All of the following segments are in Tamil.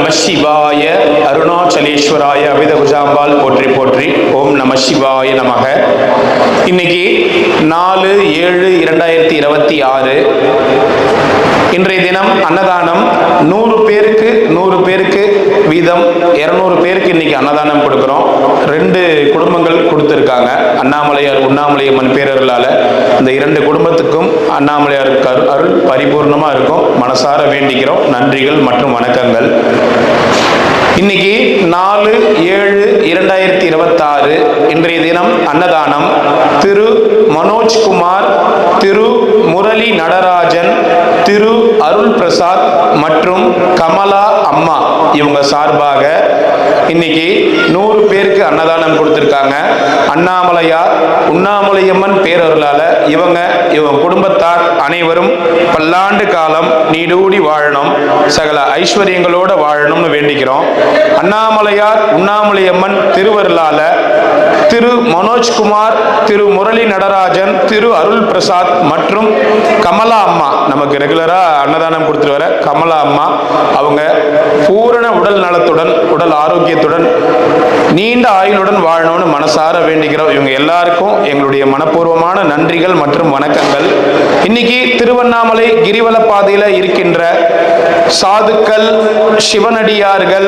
நம சிவாய. அருணாச்சலேஸ்வராய அபிதகுஜாம்பாள் போற்றி போற்றி. ஓம் நம சிவாய நமக. இன்னைக்கு 4/7/2026 இன்றைய தினம் அன்னதானம் 100 பேருக்கு வீதம் 200 பேருக்கு இன்னைக்கு அன்னதானம் கொடுக்கிறோம். 2 குடும்பங்கள் கொடுத்திருக்காங்க. அண்ணாமலையார் உண்ணாமலையம்மன் பேரருளால இந்த 2 குடும்பத்துக்கும் அண்ணாமலையார் அருள் பரிபூர்ணமா இருக்கும். மனசார வேண்டிக்கிறோம். நன்றிகள் மற்றும் வணக்கங்கள். இன்னைக்கு 4/7/2026 இன்றைய தினம் அன்னதானம் திரு மனோஜ்குமார், திரு முரளி நடராஜன், திரு அருள் பிரசாத் மற்றும் கமலா அம்மா இவங்க சார்பாக இன்னைக்கு 100 பேருக்கு அன்னதானம் கொடுத்திருக்காங்க. அண்ணாமலையார் உண்ணாமலையம்மன் பேரருளால இவங்க குடும்பத்தார் அனைவரும் பல்லாண்டு காலம் நீடூடி வாழணும், சகல ஐஸ்வர்யங்களோட வாழணும்னு வேண்டிக்கிறோம். அண்ணாமலையார் உண்ணாமலையம்மன் திருவருளால திரு மனோஜ்குமார், திரு முரளி நடராஜன், திரு அருள் பிரசாத் மற்றும் கமலா அம்மா, நமக்கு ரெகுலரா அன்னதானம் கொடுத்துட்டு வர கமலா அம்மா, அவங்க பூரண உடல் நலத்துடன் உடல் ஆரோக்கியத்துடன் நீண்ட ஆயுளுடன் வாழணும்னு மனசார வேண்டிக்கிறோம். இவங்க எல்லாருக்கும் எங்களுடைய மனப்பூர்வமான நன்றிகள் மற்றும் வணக்கங்கள். இன்னைக்கு திருவண்ணாமலை கிரிவல பாதையில இருக்கின்ற சாதுக்கள், சிவனடியார்கள்,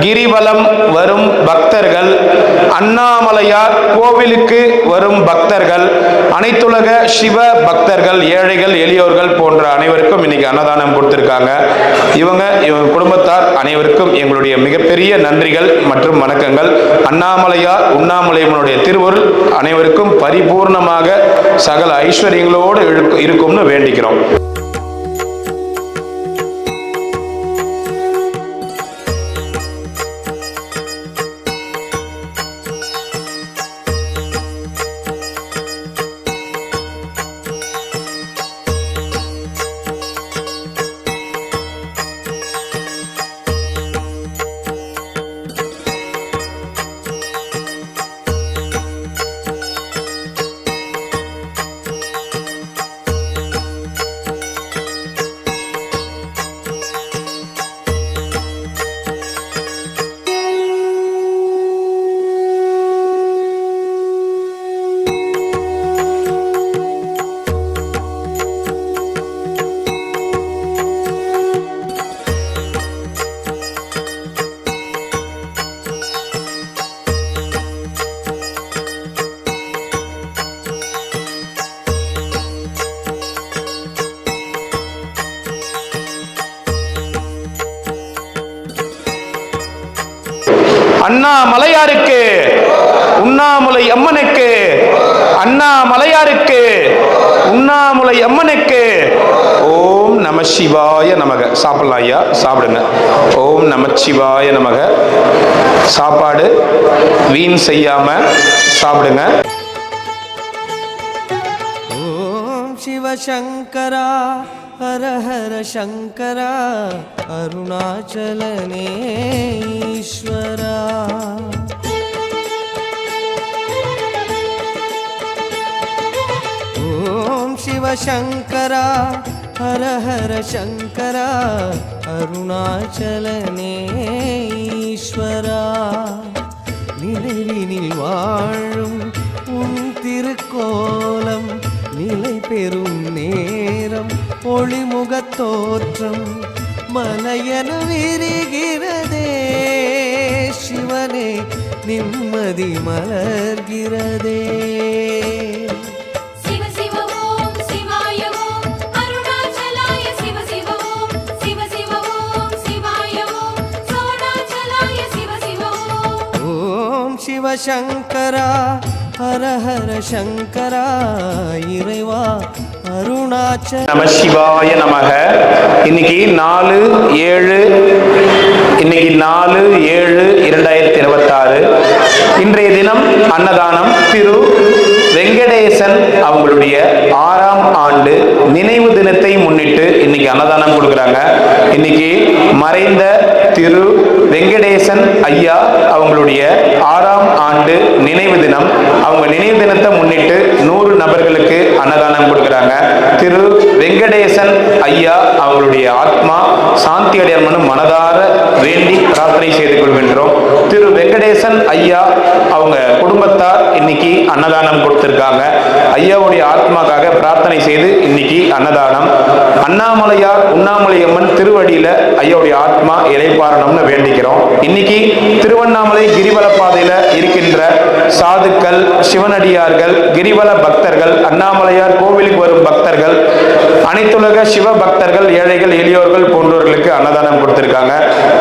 கிரிவலம் வரும் பக்தர்கள், அண்ணாமலையார் கோவிலுக்கு வரும் பக்தர்கள், அனைத்துலக சிவ பக்தர்கள், ஏழைகள், எளியோர்கள் போன்ற அனைவருக்கும் இன்னைக்கு அன்னதானம் கொடுத்திருக்காங்க. இவங்க குடும்பத்தார் அனைவருக்கும் எங்களுடைய மிகப்பெரிய நன்றிகள் மற்றும் வணக்கங்கள். அண்ணாமலையார் உண்ணாமலையம்மனுடைய திருவருள் அனைவருக்கும் பரிபூர்ணமாக சகல ஐஸ்வர்யங்களோடு இருக்கும்னு வேண்டிக்கிறோம். அண்ணாமலையாருக்கு உண்ணாமுலை அம்மனுக்கு, அண்ணாமலையாருக்கு உண்ணாமுலை அம்மனுக்கு. ஓம் நம சிவாய நமக. சாப்பிடலாம் ஐயா, சாப்பிடுங்க. ஓம் நம சிவாய நமக. சாப்பாடு வீண் செய்யாம சாப்பிடுங்க. ஓம் சிவசங்கரா ஹர ஹர சங்கரா அருணாச்சலனே ஈஸ்வரா. ஓம் சிவசங்கரா ஹர ஹர சங்கரா அருணாச்சலனே ஈஸ்வரா. நினைவினில் வாழும் உன் திருக்கோலம் நிலை பெறும் நேரம் ஒளிமுகத் தோற்றம் மலையன விரிகிறதே. சிவனே நிம்மதி மலர்கிறதே. சிவசங்கரா ஹர ஹர சங்கரா இறைவா அருணாச்சல நம சிவாய நமக. இன்னைக்கு 4/7/2026 இன்றைய தினம் அன்னதானம் திரு வெங்கடேசன் அவங்களுடைய 6ஆம் ஆண்டு நினைவு தினத்தை முன்னிட்டு இன்னைக்கு அன்னதானம் கொடுக்குறாங்க. இன்னைக்கு மறைந்த திரு வெங்கடேசன் ஐயா அவங்களுடைய 6ஆம் ஆண்டு நினைவு தினம். அவங்க நினைவு தினத்தை முன்னிட்டு 100 நபர்களுக்கு அன்னதானம் கொடுக்குறாங்க. திரு வெங்கடேசன் ஐயா அவங்களுடைய ஆத்மா சாந்தி அடையணும்னு மனதார வேண்டி பிரார்த்தனை செய்து கொள்கின்றோம். திரு வெங்கடேசன் ஐயா அவங்க குடும்பத்தார் இன்னைக்கு அன்னதானம் கொடுத்திருக்காங்க. ஐயாவுடைய ஆத்மாக்காக பிரார்த்தனை செய்து இன்னைக்கு அன்னதானம். அண்ணாமலையார் உண்ணாமலையம்மன் திருவடியில ஐயாவுடைய ஆத்மா இளைப்பாறணும்னு வேண்டிக்கிறோம். இன்னைக்கு திருவண்ணாமலை கிரிவல பாதையில இருக்கின்ற சாதுக்கள், சிவனடியார்கள், கிரிவல பக்தர்கள், அண்ணாமலையார் கோவிலுக்கு வரும் பக்தர்கள், அனைத்துலக சிவ பக்தர்கள், ஏழைகள், எளியோர்கள் போன்றவர்களுக்கு அன்னதானம் கொடுத்திருக்காங்க.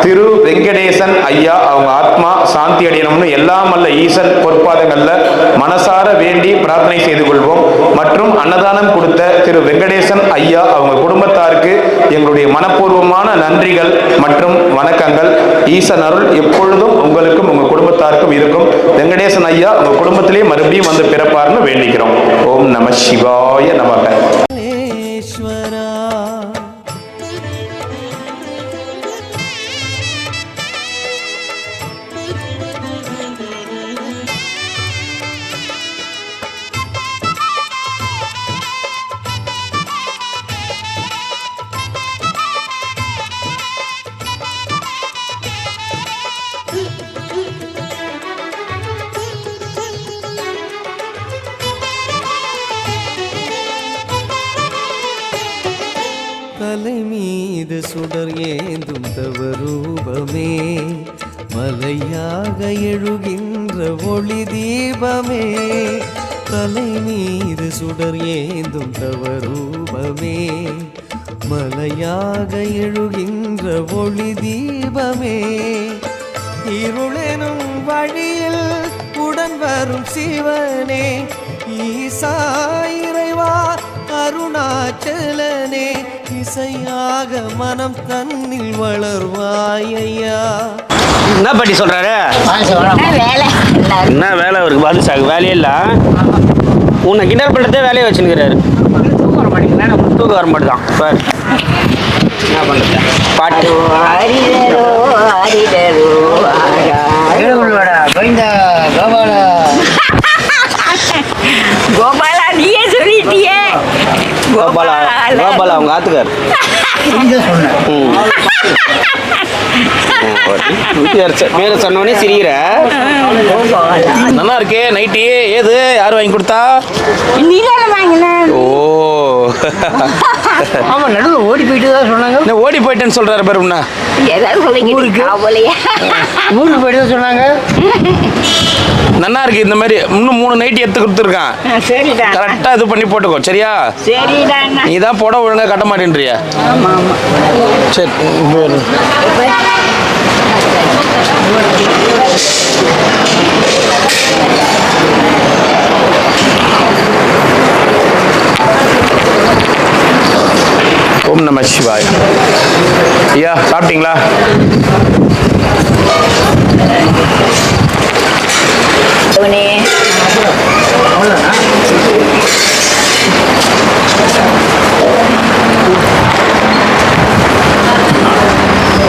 திரு வெங்கடேசன் ஐயா அவங்க ஆத்மா சாந்தி அடையணும்னு எல்லாம் அல்ல ஈசன் பொற்பாதங்கள்ல மனசார வேண்டி பிரார்த்தனை செய்து கொள்வோம். மற்றும் அன்னதானம் கொடுத்த திரு வெங்கடேசன் ஐயா அவங்க குடும்பத்தாருக்கு எங்களுடைய மனப்பூர்வமான நன்றிகள் மற்றும் வணக்கங்கள். ஈசன் அருள் எப்பொழுதும் உங்களுக்கும் உங்க குடும்பத்தாருக்கும் இருக்கும். வெங்கடேசன் ஐயா உங்க குடும்பத்திலேயே மறுபடியும் வந்து பிறப்பார்னு வேண்டிக்கிறோம். ஓம் நம சிவாய நமக. தலை மீது சுடர் ஏந்தும் தவரூபமே, மலையாக எழுகின்ற ஒளி தீபமே. தலை மீது சுடர் ஏந்தும் தவரூபமே, மலையாக எழுகின்ற ஒளி தீபமே. இருளெனும் வழியில் உடன் வரும் சிவனே, ஈசா இறைவா அருணாச்சலனே, இசையாக மனம் தன்னில் வளர்வாயா. என்ன பாட்டி சொல்றாரு? என்ன வேலை அவருக்கு? பாதுஷாக்கு வேலையே இல்லை. உன்னை கிண்டல் பண்ணுறதே வேலையை வச்சுருக்கிறாரு. தூக்கம் வர மாட்டேதான் சார். என்ன பண்ணுறது? பாட்டு கோபாலா நீயே சொல்லிட்டியே. கோபாலா கோபாலா அவங்க ஆத்துக்கார் பேரை சொன்னோடனே சிரிக்கிற. நல்லா இருக்கே நைட்டி. ஏது யார் வாங்கி கொடுத்தா? நீதான வாங்கின. ஓ ஆமா, நடுவில் ஓடி போயிட்டு தான் சொன்னாங்க. ஓடி போயிட்டேன்னு சொல்றாரு பேர். உன்ன ஏதாவது சொல்லுங்க. ஊருக்கு போயிட்டு தான் சொன்னாங்க. நல்லா இருக்கு. இந்த மாதிரி இன்னும் 3 நைட்டி எடுத்து கொடுத்துருக்கான். சரிடா, கரெக்டா இது பண்ணி போட்டுக்கோ சரியா? சரிடா. நீ தான் போட ஒழுங்கா கட்ட மாட்டேன்றியா? ஆமா ஆமா. சரி ஓம் நம சிவாய். ஐயா சாப்பிட்டீங்களா?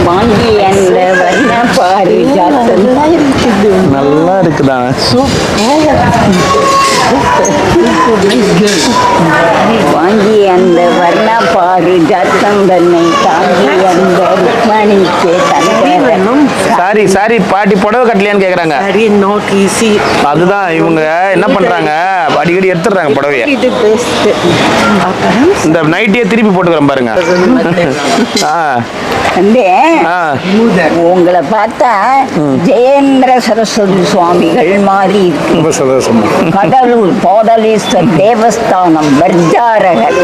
வாங்கி அந்த வண்ண பாரு நல்லா இருக்குதா? வாங்கி அந்த வர்ண பாரு ஜாத்தந்தனை தாங்கி அந்த ருக்மணிக்கு தந்தனும். சாரி சாரி பாட்டி புடவை கட்டலையான்னு கேக்குறாங்க. அதுதான் இவங்க என்ன பண்றாங்க, அடிக்கடி எடுத்துடுறாங்க புடவைய. இது பெஸ்ட். இந்த நைட்டியே திருப்பி போட்டுக்கிறேன் பாருங்க. உங்களை பார்த்தா ஜெயேந்திர சரஸ்வதி சுவாமிகள் மாதிரி இருக்கு. கடலூர் போதலீஸ்வர் தேவஸ்தானம் வர்ஜாரகர்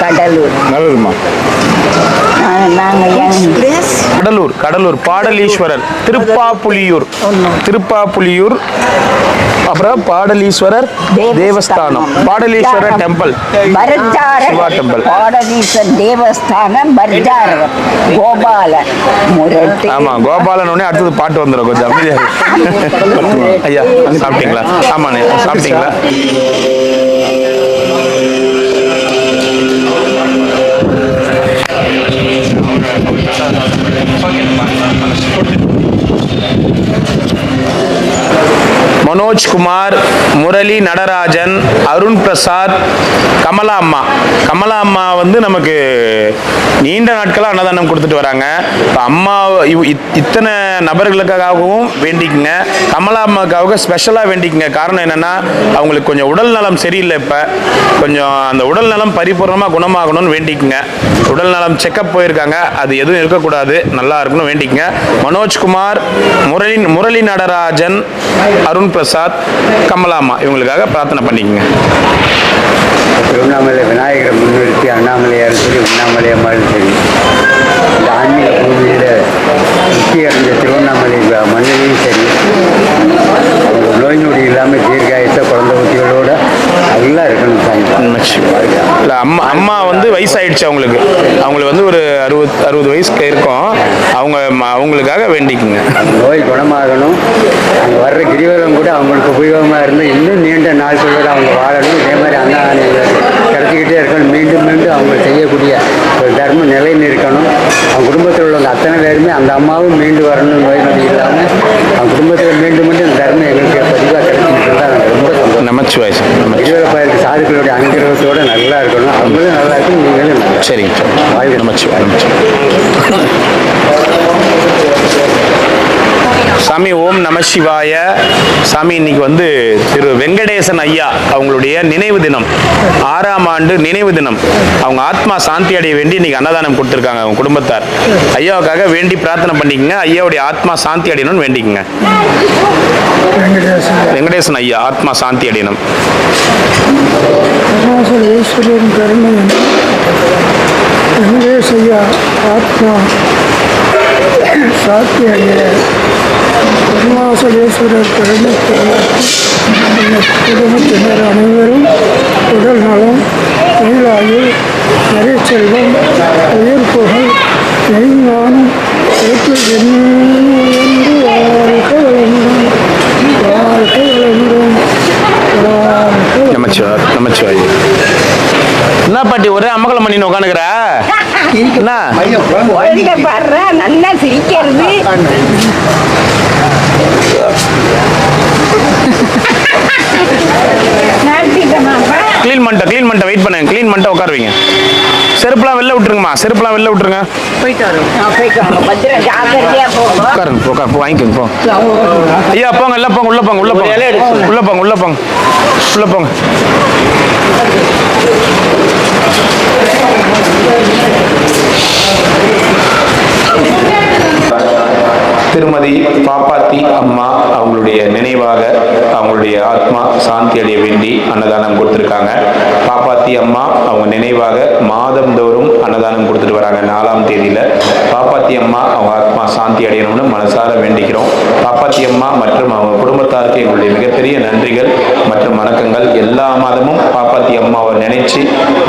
கடலூர். கடலூர் கடலூர் பாடலீஸ்வரர் திருப்பாப்புலியூர் அப்புறம் பாடலீஸ்வரர் தேவஸ்தானம், பாடலீஸ்வரர் டெம்பிள், சிவா டெம்பிள், பாடலீஸ்வர் தேவஸ்தானம் பர்ஜாரகர் கோபால முரட்டு. ஆமா கோபாலன் உடனே அடுத்தது பாட்டு வந்துடும். கொஞ்சம் அமைதியா ஐயா சாப்பிட்டீங்களா? ஆமாண்ணே சாப்பிட்டீங்களா? மனோஜ்குமார், முரளி நடராஜன், அருண் பிரசாத், கமலா அம்மா. கமலா அம்மா வந்து நமக்கு நீண்ட நாட்களாக அன்னதானம் கொடுத்துட்டு வராங்க. இப்போ அம்மா இத்தனை நபர்களுக்காகவும் வேண்டிக்குங்க. கமலா அம்மாவுக்காக ஸ்பெஷலாக வேண்டிக்குங்க. காரணம் என்னென்னா அவங்களுக்கு கொஞ்சம் உடல் நலம் சரியில்லை. இப்போ கொஞ்சம் அந்த உடல் நலம் பரிபூர்ணமாக குணமாகணும்னு வேண்டிக்குங்க. உடல் நலம் செக்கப் போயிருக்காங்க, அது எதுவும் இருக்கக்கூடாது, நல்லா இருக்கணும் வேண்டிக்குங்க. மனோஜ்குமார், முரளி நடராஜன், அருண் பிரசாத், கமலாமா இவங்களுக்காக பிரார்த்தனை பண்ணிக்கங்க. திருவண்ணாமலை விநாயகரை முன்னிறுத்தி அண்ணாமலையாரும் சரி உண்ணாமலை அம்மாவும் சரி இந்த ஆன்மீக பூமியில் முக்கிய அடைஞ்ச திருவண்ணாமலை மண்ணிலையும் சரி அவங்க நோய் நொடி இல்லாமல் தீர்காயத்தை குழந்தை குட்டிகளோட நல்லா இருக்கணும் சாமி. இல்லை அம்மா வந்து வயசாயிடுச்சு அவங்களுக்கு வந்து ஒரு 60 வயசுக்கு இருக்கும். அவங்களுக்காக வேண்டிக்குங்க. நோய் குணமாகணும். அங்கே வர்ற கிரிவலம் கூட அவங்களுக்கு உபயோகமாக இருந்து இன்னும் நீண்ட நாட்களோடு அவங்க வாழணும். இதே மாதிரி அண்ணா கிடச்சிக்கிட்டே இருக்கணும். மீண்டும் மீண்டும் அவங்க செய்யக்கூடிய ஒரு தர்மம் நிலை நிற்கணும். அவங்க குடும்பத்தில் உள்ளவங்க அத்தனை பேருமே அந்த அம்மாவும் மீண்டு வரணும், நோய் நொடி இல்லாமல் அவங்க குடும்பத்தில் மீண்டும் மீண்டும் இந்த தர்மம் எங்களுக்கு பதிவாக கிடைச்சிட்டு இருந்தால் ரொம்ப சந்தோஷம். நமச்சிவாய். இருபது பயிருக்கு சாதுக்களுடைய அனுகிரகத்தோடு நல்லா இருக்கணும். அவங்களும் நல்லா இருக்கணும், நீங்களும் நல்லா. சரிங்க. நமச்சிவாய். சாமி ஓம் நம சிவாய. சாமி இன்னைக்கு வந்து திரு வெங்கடேசன் ஐயா அவங்களுடைய நினைவு தினம், 6ஆம் ஆண்டு நினைவு தினம். அவங்க ஆத்மா சாந்தி அடைய வேண்டி இன்னைக்கு அன்னதானம் கொடுத்துருக்காங்க. அவங்க குடும்பத்தார் ஐயாவுக்காக வேண்டி பிரார்த்தனை பண்ணிக்கங்க. ஐயாவுடைய ஆத்மா சாந்தி அடையணும்னு வேண்டிக்கங்க. வெங்கடேசன் ஐயா ஆத்மா சாந்தி அடையணும். ஈஸ்வரன் கருணை வெங்கடேசையா ஆத்மா சாந்தி அடைய அருணாசலேஸ்வரர் குடும்பத்தினர் அனைவரும் உடல் நலம், தொழிலாளி, நிறைய செல்வம், உயிர் புகழ், மெய்ஞானம் என்று வாழ்க வளமுடன், வாழ்க வளமுடன், வாழ்க. நமச்சிவாய். என்ன பாட்டி ஒரே அம்மகலம் பண்ணி உட்காந்துக்கிற? என்ன நல்லா சிரிக்கிறது. கிளீன் பண்ணிட்டு வெயிட் பண்ணுங்க. கிளீன் பண்ணிட்டு உட்காருவீங்க. செருப்புலாம் வெளில விட்டுருங்கம்மா. செருப்புலாம் வெளில விட்டுருங்க. உட்காருங்க. வாங்கிக்கோங்க. போ ஐயா. போங்க எல்லாம் போங்க. உள்ள போங்க. உள்ள போங்க. திருமதி பாப்பாத்தி அம்மா அவங்களுடைய நினைவாக அவங்களுடைய ஆத்மா சாந்தி அடைய வேண்டி அன்னதானம் கொடுத்துருக்காங்க. பாப்பாத்தி அம்மா அவங்க நினைவாக மாதந்தோறும் அன்னதானம் கொடுத்துட்டு வராங்க. 4ஆம் தேதியில் பாப்பாத்தி அம்மா அவங்க ஆத்மா சாந்தி அடையணும்னு மனசார வேண்டிக்கிறோம். பாப்பாத்தி அம்மா மற்றும் அவங்க குடும்பத்தாருக்கு எங்களுடைய மிகப்பெரிய நன்றிகள் மற்றும் வணக்கங்கள். எல்லா மாதமும் பாப்பாத்தி அம்மாவை நினைச்சு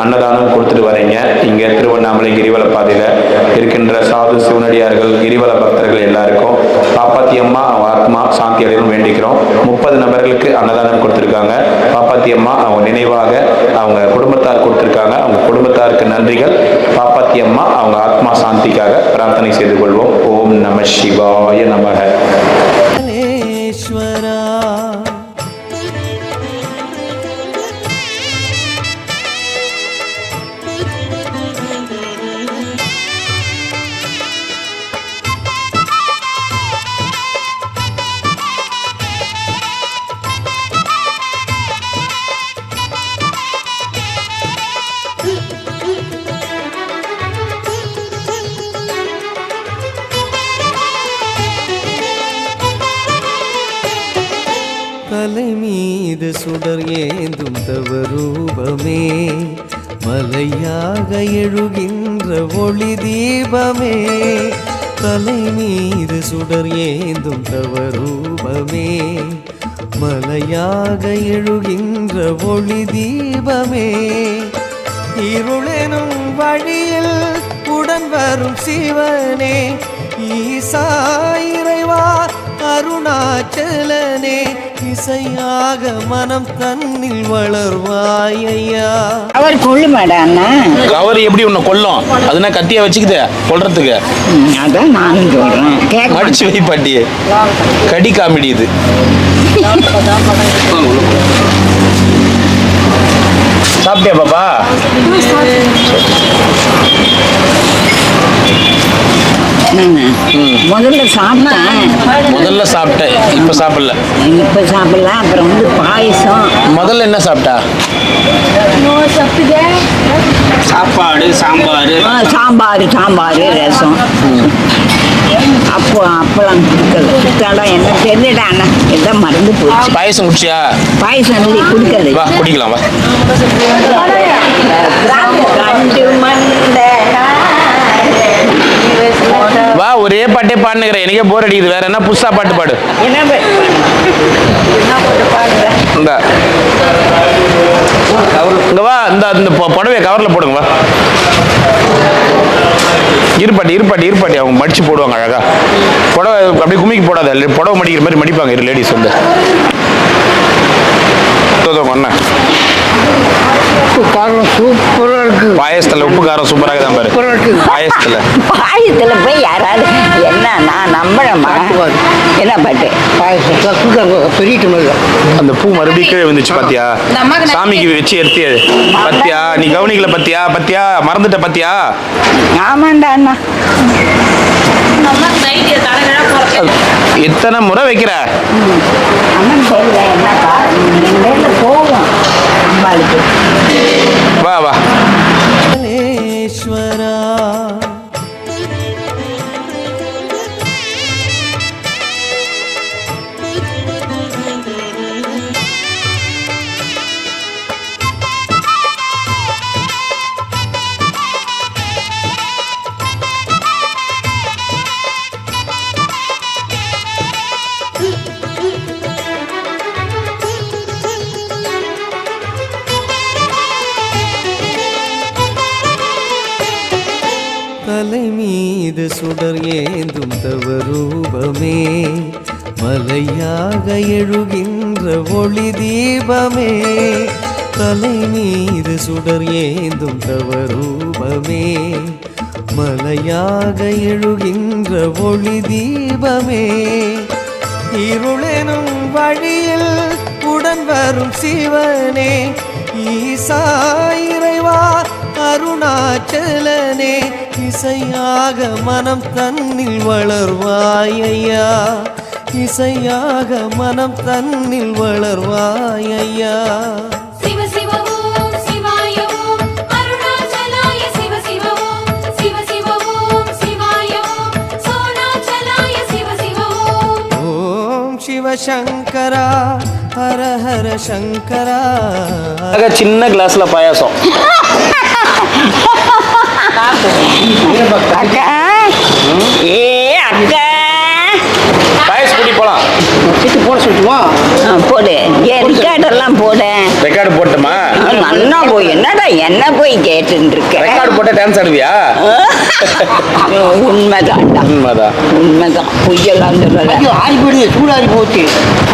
அன்னதானம் கொடுத்துட்டு வரீங்க. இங்கே திருவண்ணாமலை கிரிவல பாதையில் இருக்கின்ற சாது சிவனடியார்கள், கிரிவல பக்தர்கள் எல்லாருக்கும் பாப்பாத்தி அம்மா அவங்க ஆத்மா சாந்தி அடையணும் வேண்டிக்கிறோம். 30 நபர்களுக்கு அன்னதானம் கொடுத்துருக்காங்க. பாப்பாத்தி அம்மா அவங்க நினைவாக அவங்க குடும்பத்தார் கொடுத்துருக்காங்க. அவங்க குடும்பத்தாருக்கு நன்றிகள். பாப்பாத்தி அம்மா அவங்க ஆத்மா சாந்திக்காக பிரார்த்தனை செய்து கொள்வோம். ஓம் நம சிவாய நமக. தலை மீது சுடர் ஏந்தும் தவரூபமே, மலையாக எழுகின்ற ஒளி தீபமே. தலை மீது சுடர் ஏந்தும் தவரூபமே, மலையாக எழுகின்ற ஒளி தீபமே. இருளெனும் வழியில் உடன் வரும் சிவனே, ஈசா இறைவா அருணாச்சலனே, இசையாக மனம் தன்னில் வளர்வாயா. அவர் கொள்ளு மாடாண்ணா. அவர் எப்படி உன்னை கொல்லும்? அதுனா கத்தியா வச்சுக்குது கொல்றதுக்கு. அதான் நானும் சொல்றேன். மடிச்சு வை பாட்டியே. கடி காமெடி இது. சாப்பிட்டியா பாப்பா? முதல்ல சாப்பிட்டேன். முதல்ல சாப்பிட்டேன், இப்ப சாப்பிடல. இப்போ சாப்பிடலாம். அப்புறம் வந்து பாயசம். முதல்ல என்ன சாப்பிட்டா? சாப்பாடு, சாம்பார், சாம்பார் ரசம். அப்பளம் கொடுக்கல என்ன தெரியலடா அண்ணா, எல்லாம் மறந்து போச்சு. பாயசம் குடிச்சியா? பாயசம் இல்லை கொடுக்கல. வா குடிக்கலாம் வா. வா ஒரே பாட்டே பாடுனுக்கிறேன், எனக்கே போர் அடிக்குது. வேற என்ன புதுசா பாட்டு பாடு. இந்தா இங்க வா, இந்த புடவைய கவர்ல போடுங்க வா. இருப்பாட்டி அவங்க மடிச்சு போடுவாங்க அழகா. புடவை அப்படியே குமிக்கி போடாத, புடவை மடிக்கிற மாதிரி மடிப்பாங்க லேடிஸ் வந்து. அண்ணன் உப்பு காரம் சூப்பராக இருக்கு. பாயசத்துல உப்பு காரம் சூப்பராக தான் பாரு. பாயசத்துல போய் யாராவது என்ன நான் நம்பணுமா? என்ன பாட்டு பாயசத்தில் கொடுக்காங்க பெரிய டம்ளர். அந்த பூ மறுபடியும் கீழே வந்துச்சு பாத்தியா? சாமிக்கு வச்சு எடுத்து பத்தியா? நீ கவனிக்கல பத்தியா மறந்துட்ட பத்தியா? ஆமாண்டா அண்ணா. எத்தனை முறை வைக்கிற? அண்ணன் தெரியல என்னக்கா போவோம் அம்பாளுக்கு. வா வா. ஈஸ்வரா தலை மீது சுடர் ஏந்தும் தவரூபமே, மலையாக எழுகின்ற ஒளி தீபமே. தலை மீது சுடர் ஏந்தும் தவரூபமே, மலையாக எழுகின்ற ஒளி தீபமே. இருளெனும் வழியில் உடன் வரும் சிவனே, ஈசா இறைவா அருணாச்சலனே. இசையாக மனம் தன்னில் வளர்வாயையா, இசையாக மனம் தன்னில் வளர்வாயையா. சிவ சிவ ஓம் சிவாய ஓம் அருணாச்சலாய சிவ சிவ ஓம் சிவ சிவ ஓம் சிவாய ஓம் சோணாச்சலாய சிவ சிவ ஓம். ஓம் சிவசங்கரா ஹர ஹர சங்கரா. சின்ன கிளாஸ்ல பாயாசம். அக்கா ஏ அக்கா பாயசம் குடி போலாம். போட சொல்லிட்டுமா? போடு. ஏன் ரெக்கார்டெல்லாம் போடு. ரெக்கார்டு போட்டுமா? நல்லா போய் என்னடா என்ன போய் கேட்டுன்னு இருக்க. ரெக்கார்டு போட்டு டான்ஸ் ஆடுவியா? உண்மைதான்டா, உண்மைதான். பொய்யெல்லாம் சொல்லல. ஆறி போயிடுது, சூடாரி போச்சு.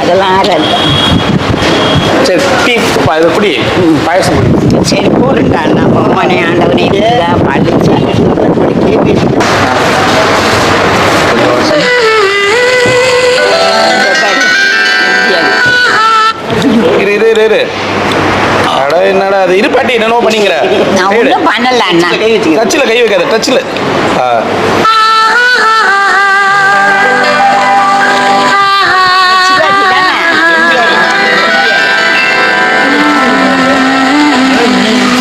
அதெல்லாம் ஆறாது. சரி டீ குடி, பாயசம் குடி. சரி போடுண்டா. நம்ம மனை ஆண்டவனே பாடிச்சு. இரு. அட என்னடா அது? இரு பாட்டி, என்னவோ பண்ணிக்கிற. நான் ஒன்றும் பண்ணல அண்ணா. டச்சில் கை வைக்காத, டச்சில்.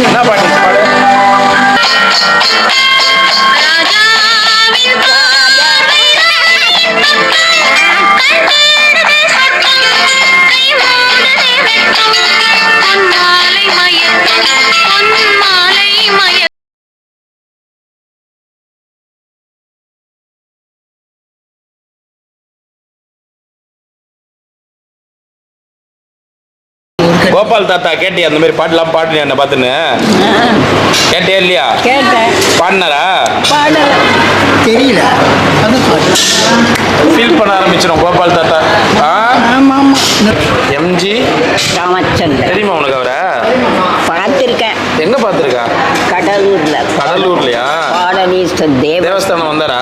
என்ன பாட்டு பாடு? கோபால் தாத்தா கேட்டியா அந்த மாதிரி பாட்டுலாம் பாடுனியா என்ன பார்த்துன்னு? கேட்டியா இல்லையா? கேட்டேன். பாடினாரா? பாடல. தெரியல. ஃபீல் பண்ண ஆரம்பிச்சிடும் கோபால் தாத்தா. ஆமாம். எம்ஜி ராமச்சந்திரன் தெரியுமா உனக்கு அவரை? பார்த்துருக்கேன். எங்க பார்த்துருக்கா? கடலூர்ல. கடலூர்லையா? பாடலீஸ்வர் தேவஸ்தானம் வந்தாரா?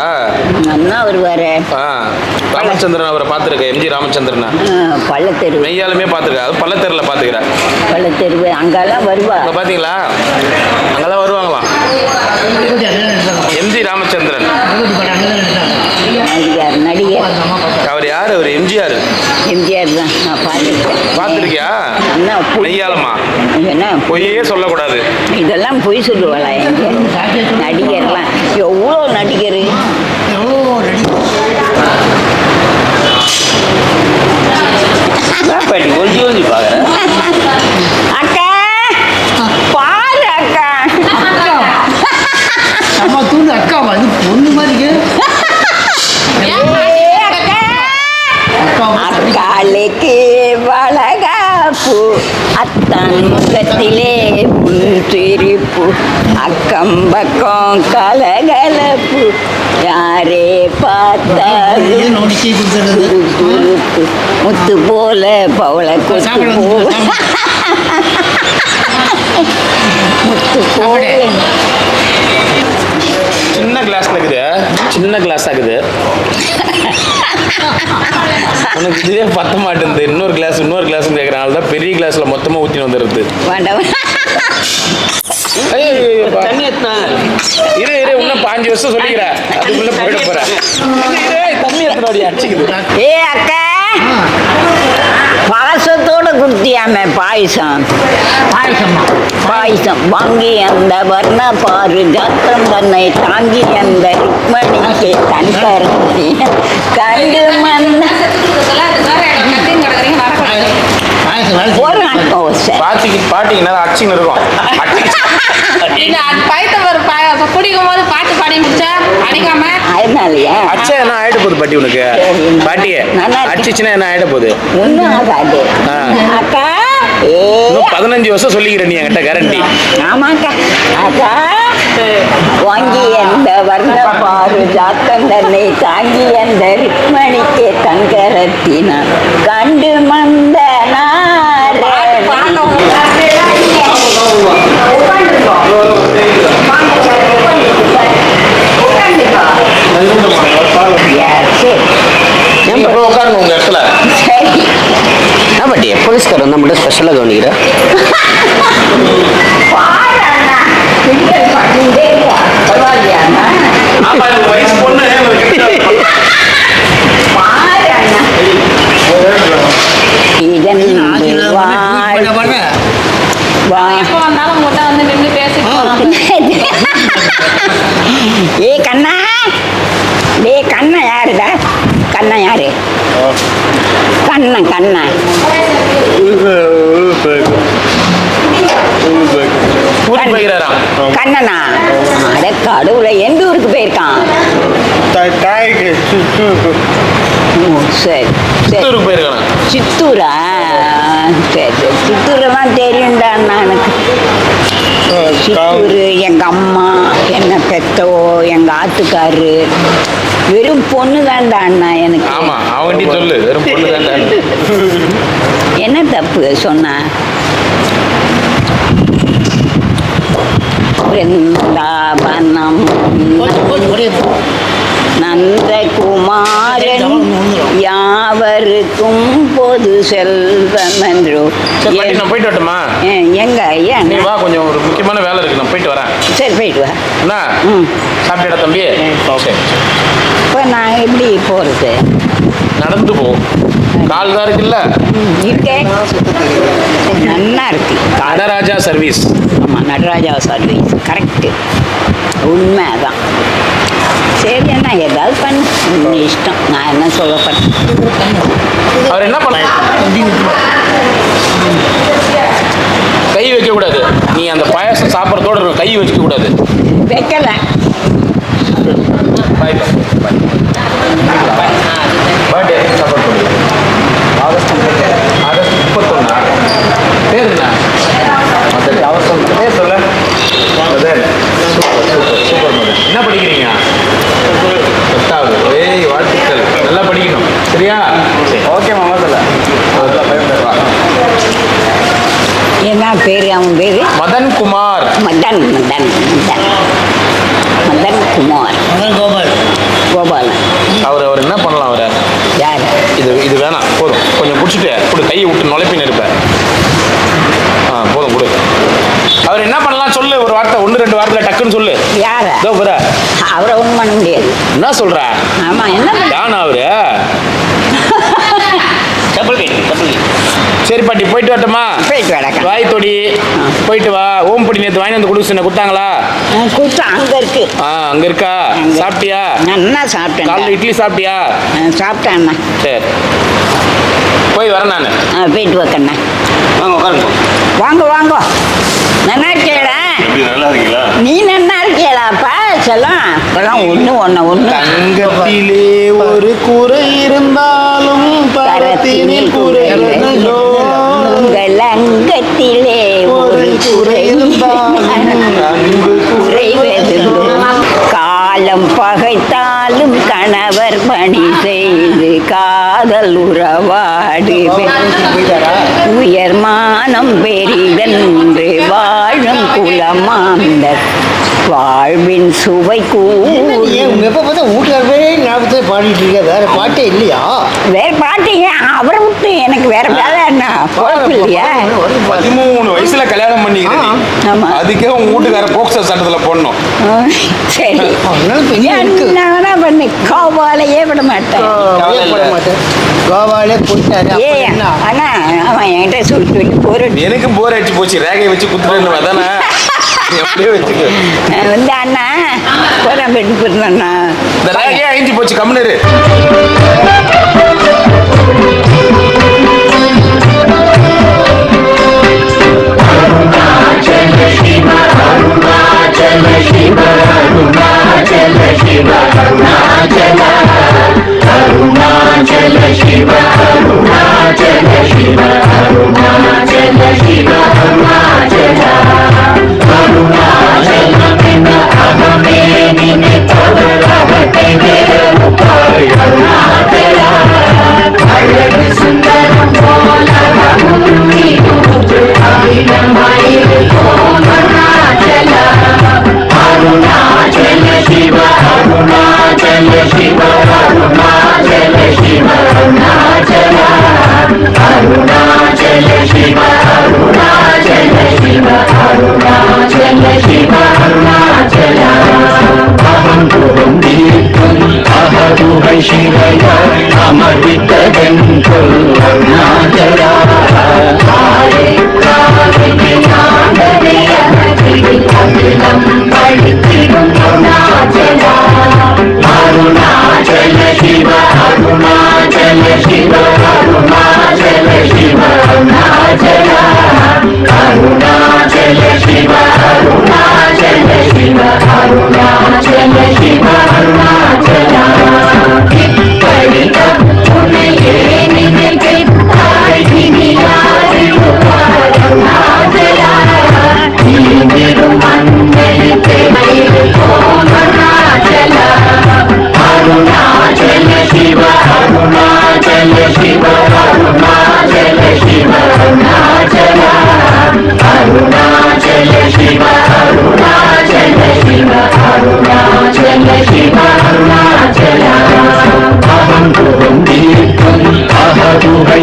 அண்ணா வருவாரு. ராமச்சந்திரன் அவரை பார்த்துருக்கேன். எம்ஜி ராமச்சந்திரன் பள்ளத்தெரு. மெய்யாலுமே பார்த்துருக்கேன். அது பள்ளத்தெருவில் பார்த்துக்கிறேன். பள்ளத்தெரு அங்கெல்லாம் வருவா. இப்போ பார்த்தீங்களா? அங்கெல்லாம் வருவாங்களாம். எம்ஜி ராமச்சந்திரன் நடிகர். அவர் யார்? அவர் எம்ஜிஆர். எம்ஜிஆர் தான் நான் பார்த்துருக்கேன். பார்த்துருக்கியா? மெய்யாலமா? என்ன பொய்யே சொல்லக்கூடாது. இதெல்லாம் பொய் சொல்லுவாளா? எங்க நடிகர்லாம் எவ்வளோ நடிகர். பாட்டி ஒழிஞ்சு ஒழிஞ்சு பார்க்குறேன். அக்கா பாரு அக்கா. அம்மா தூண்டு அக்கா வந்து பொண்ணு மாதிரி அக்காளுக்கு வளகாப்பு அத்தான் முகத்திலே புன்சிரிப்பு அக்கம் பக்கம் கலகலப்பு யாரே பார்த்தாலும் சுறுசுறுப்பு முத்து போல பவள கொத்து போல முத்து போல. சின்ன கிளாஸ்ல இருக்குது. சின்ன கிளாஸ் ஆகுது. உனக்கு இதே பத்த மாட்டேங்குது. இன்னொரு கிளாஸ் கேட்குறனால தான் பெரிய கிளாஸ்ல மொத்தமா ஊற்றி வந்துடுது. தண்ணி எத்தினாங்க. இரு இன்னும் 5 வருஷம் சொல்லிக்கிறேன். அதுக்குள்ள போயிட போறேன். தண்ணி எத்தனோடி அடிச்சுக்குது. ஏ அக்கா பாசத்தோட குடுத்தியாமே பாயசம். பாயசம் வாங்கி அந்த வர்ண பாரு ஜாத்தம் தன்னை தாங்கி அந்த ருக்மணிக்கு தன் கருத்தி கண்டு மன்ன பாட்டிங்கன்னா அடிச்சுன்னு இருக்கும். குடிக்கும் போது பாட்டு பாடி முடிச்சா அடிக்காம அதனாலயா அச்சா என்ன ஆயிட போகுது பாட்டி உனக்கு? பாட்டியே அடிச்சுச்சுன்னா என்ன ஆயிட போகுது? ஒன்றும் ஆகாது அக்கா. இன்னும் 15 வருஷம் சொல்லிக்கிறேன் நீ என்கிட்ட கேரண்டி. ஆமாக்கா. அக்கா வாங்கி அந்த வர்ண பாரு ஜாத்தம் தன்னை தாங்கி அந்த ருக்மணிக்கு தங்கரத்தினான் கண்டு மந்த உட்காருங்க உங்க இடத்துல. என்ன பாட்டி போலீஸ்கார் வந்தால் மட்டும் ஸ்பெஷலாக கவனிக்கிறேன். எப்போ வந்தாலும் உங்கள்கிட்ட வந்து நின்று பேசிட்டு ஏ கண்ணா. டே கண்ணா யாருடா? கண்ணா யாரு? கண்ணா கண்ணனா? அட கடவுளை எந்த ஊருக்கு போயிருக்கான்? சரி சரி போயிருக்காங்க. சித்தூரா? சரி சரி சித்தூரெல்லாம் தெரியும்டா எனக்கு. சித்தூர் எங்க அம்மா என்ன பெத்தோ எங்க ஆத்துக்காரு வெறும் பொண்ணு தான்டா அண்ணா எனக்கு. ஆமா அவன்டி சொல்லு வெறும் பொண்ணு தான்டா. என்ன தப்பு சொன்ன? பிருந்தாவனம் நந்தகுமாரன் யாவருக்கும் பொது செல்வம் என்றோ. நான் போயிட்டு வரட்டுமா? எங்க ஐயா நீ வா, கொஞ்சம் ஒரு முக்கியமான வேலை இருக்கு, நான் போயிட்டு வரேன். சரி போயிட்டு வா. என்ன சாப்பிட்டா தம்பி? சரி. இப்போ நான் எப்படி போறது? நடந்து போ. கால் தான் இருக்குல்ல? இருக்கே. நல்லா இருக்கு. நடராஜா சர்வீஸ். ஆமாம் நடராஜா சர்வீஸ் கரெக்டு. உண்மைதான். சரி அண்ணா ஏதாவது பண்ணு, உன் இஷ்டம். நான் என்ன சொல்லப்பட்டேன்? அவர் என்ன பண்ண? கை வைக்க கூடாது. நீ அந்த பாயாசம் சாப்பிட்றதோட கை வச்சுக்க கூடாது. வைக்கல. பர்த்டே சப்போர்ட் பண்ணுங்க. ஆகஸ்ட் 31. பேர் என்ன? பேர் சொல்ல. சூப்பர். என்ன படிக்கிறீங்க? 10வது. ஏய் வாழ்த்துக்கள். நல்லா படிக்கணும் சரியா? ஓகே மாமா. என்ன பேரு அவன் பேரு? மதன் குமார். மதன் மதன் மதன் மதன் குமார். கோபாலன். அவர் என்ன பண்ணலாம் அவரை? யார்? இது வேணாம், போதும். கொஞ்சம் பிடிச்சிட்டு கொடு, கையை விட்டு நுழைப்பின்னு இருப்பேன். போதும் கொடு. அவர் என்ன பண்ணலாம் சொல்லு, ஒரு வார்த்தை, 1-2 வாரத்தில் டக்குன்னு சொல்லு. யார? அவரை ஒன்றும் பண்ண முடியாது. என்ன சொல்ற? ஆமா, என்ன யானா அவரு? சரி பாட்டி, போயிட்டு வரட்டுமா? போயிட்டு வரக்கா. வாய் தொடி போயிட்டு வா. ஓம் பொடி நேற்று வாங்கி வந்து கொடுக்க சொன்ன, கொடுத்தாங்களா? கொடுத்தா அங்க இருக்கு. அங்க இருக்கா? சாப்பிட்டியா? நல்லா சாப்பிட்டேன். காலைல இட்லி சாப்பிட்டியா? சாப்பிட்டேன். சரி, போய் வரேன் நான். போயிட்டு வைக்கண்ணா. வாங்க உட்காருங்க. வாங்க வாங்க. நல்லா இருக்கேடா? நல்லா இருக்கீங்களா? நீ நல்லா இருக்கேடாப்பா செல்லம்? இப்பெல்லாம் ஒன்று தங்கத்திலே ஒரு குறை இருந்தாலும் பரத்தினில் குறை இல்லையோ. உங்கள் அங்கத்திலே ஒரு குறை குறைவதில்லை. காலம் பகைத்தாலும் கணவர் பணி செய்து காதல் உறவாடு உயர்மானம் பெரிதென்று வாழும் குலமாந்த வாழ்வின் சுவை எப்போ பார்த்தா வீட்டுக்காரவே ஞாபகத்தை பாடிட்டு இருக்க, வேற பாட்டே இல்லையா? வேற பாட்டீங்க அவரை விட்டு எனக்கு வேற வேலை என்ன பொழப்பு இல்லையா? 13 வயசுல கல்யாணம் பண்ணிக்கிறேன். ஆமா. அதுக்கே உங்க வீட்டுக்கார போக்சோ சட்டத்துல போடணும். சரி, என்ன பண்ணு, கோபாலையே விட மாட்டேன். கோவாலே போட்டாரு. ஏ ஆனா அவன் என்கிட்ட சொல்லி போறேன். எனக்கு போர் அடிச்சு போச்சு, ரேகையை வச்சு குத்துறேன்னு அதானே. அப்படியே வச்சுக்க. வந்து அண்ணா போறேன் பெட்டு போயிருந்தேண்ணா. இந்த ரேகையே அழிஞ்சு போச்சு, கம்முனரு.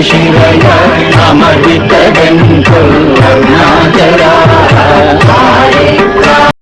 शिवय अमृत